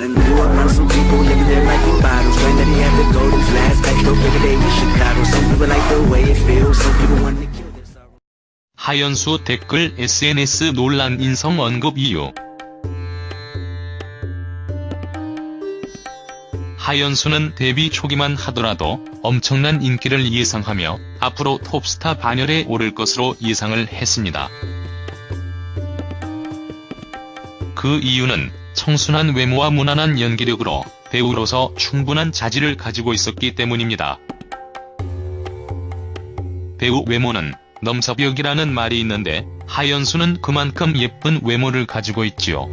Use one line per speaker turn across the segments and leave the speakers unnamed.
I done grew up around some people living their life in bottles. Granddaddy had the golden flask, back though every day in Chicago. Some people like the way it feels, some people want to kill their sorrow.
하연수 댓글 SNS 논란 인성 언급 이유. 하연수는 데뷔 초기만 하더라도 엄청난 인기를 예상하며 앞으로 톱스타 반열에 오를 것으로 예상을 했습니다. 그 이유는 청순한 외모와 무난한 연기력으로 배우로서 충분한 자질을 가지고 있었기 때문입니다. 배우 외모는 넘사벽이라는 말이 있는데 하연수는 그만큼 예쁜 외모를 가지고 있지요.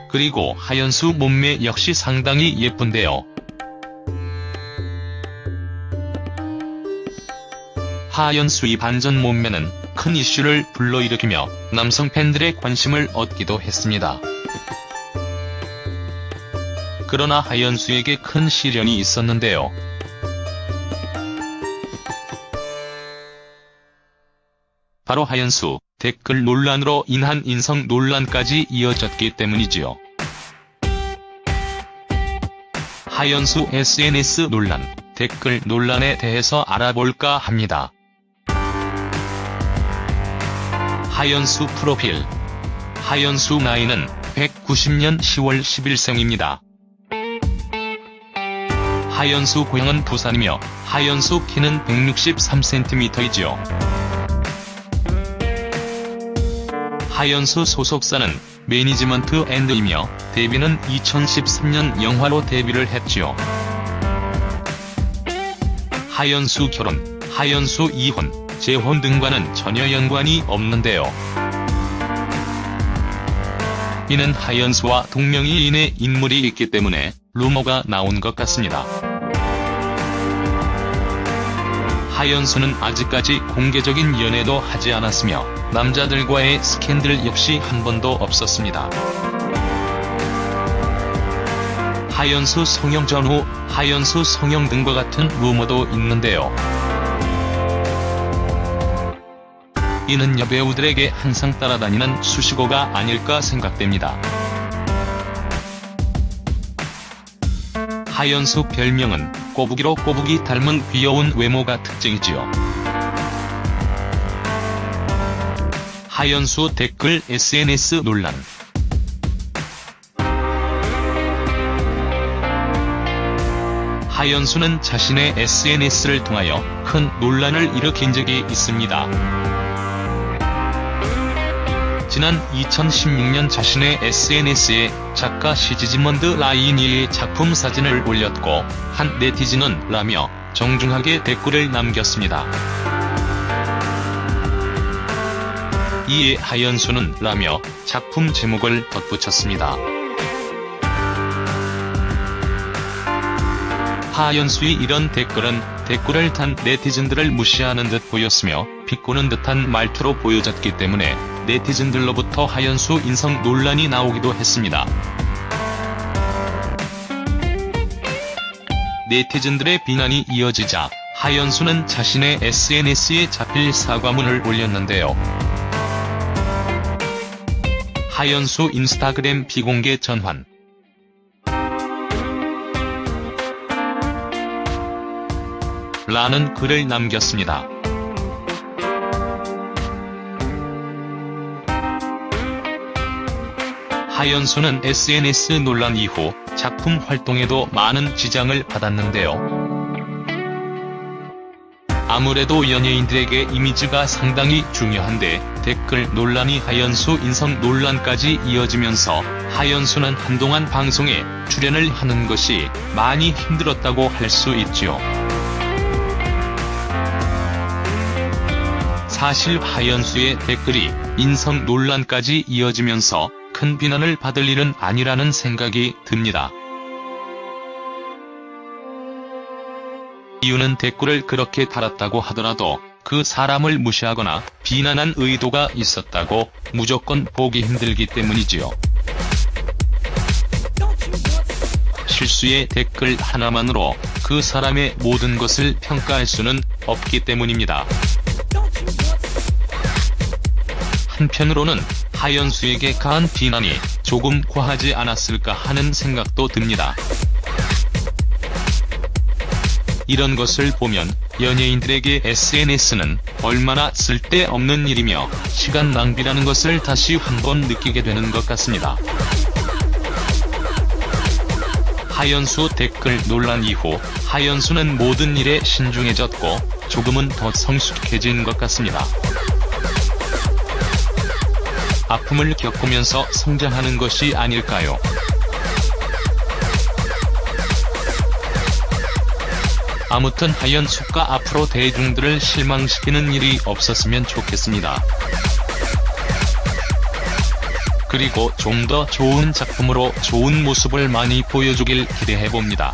그리고 하연수 몸매 역시 상당히 예쁜데요. 하연수의 반전 몸매는 큰 이슈를 불러일으키며 남성 팬들의 관심을 얻기도 했습니다. 그러나 하연수에게 큰 시련이 있었는데요. 바로 하연수 댓글 논란으로 인한 인성 논란까지 이어졌기 때문이지요. 하연수 SNS 논란, 댓글 논란에 대해서 알아볼까 합니다. 하연수 프로필. 하연수 나이는 1990년 10월 10일생입니다. 하연수 고향은 부산이며 하연수 키는 163cm이지요. 하연수 소속사는 매니지먼트 앤드이며 데뷔는 2013년 영화로 데뷔를 했지요. 하연수 결혼, 하연수 이혼, 재혼 등과는 전혀 연관이 없는데요. 이는 하연수와 동명이인의 인물이 있기 때문에 루머가 나온 것 같습니다. 하연수는 아직까지 공개적인 연애도 하지 않았으며 남자들과의 스캔들 역시 한 번도 없었습니다. 하연수 성형 전후, 하연수 성형 등과 같은 루머도 있는데요. 이는 여배우들에게 항상 따라다니는 수식어가 아닐까 생각됩니다. 하연수 별명은 꼬부기로 꼬부기 닮은 귀여운 외모가 특징이지요. 하연수 댓글 SNS 논란. 하연수는 자신의 SNS를 통하여 큰 논란을 일으킨 적이 있습니다. 지난 2016년 자신의 SNS에 작가 시지먼드 라이니의 작품 사진을 올렸고 한 네티즌은 라며 정중하게 댓글을 남겼습니다. 이에 하연수는 라며 작품 제목을 덧붙였습니다. 하연수의 이런 댓글은 댓글을 단 네티즌들을 무시하는 듯 보였으며 비꼬는 듯한 말투로 보여졌기 때문에 네티즌들로부터 하연수 인성 논란이 나오기도 했습니다. 네티즌들의 비난이 이어지자 하연수는 자신의 SNS에 자필 사과문을 올렸는데요. 하연수 인스타그램 비공개 전환. 라는 글을 남겼습니다. 하연수는 SNS 논란 이후 작품 활동에도 많은 지장을 받았는데요. 아무래도 연예인들에게 이미지가 상당히 중요한데 댓글 논란이 하연수 인성 논란까지 이어지면서 하연수는 한동안 방송에 출연을 하는 것이 많이 힘들었다고 할 수 있지요. 사실 하연수의 댓글이 인성 논란까지 이어지면서 큰 비난을 받을 일은 아니라는 생각이 듭니다. 이유는 댓글을 그렇게 달았다고 하더라도 그 사람을 무시하거나 비난한 의도가 있었다고 무조건 보기 힘들기 때문이지요. 실수의 댓글 하나만으로 그 사람의 모든 것을 평가할 수는 없기 때문입니다. 한편으로는 하연수에게 가한 비난이 조금 과하지 않았을까 하는 생각도 듭니다. 이런 것을 보면 연예인들에게 SNS는 얼마나 쓸데없는 일이며 시간 낭비라는 것을 다시 한번 느끼게 되는 것 같습니다. 하연수 댓글 논란 이후 하연수는 모든 일에 신중해졌고 조금은 더 성숙해진 것 같습니다. 아픔을 겪으면서 성장하는 것이 아닐까요? 아무튼 하연수가 앞으로 대중들을 실망시키는 일이 없었으면 좋겠습니다. 그리고 좀 더 좋은 작품으로 좋은 모습을 많이 보여주길 기대해봅니다.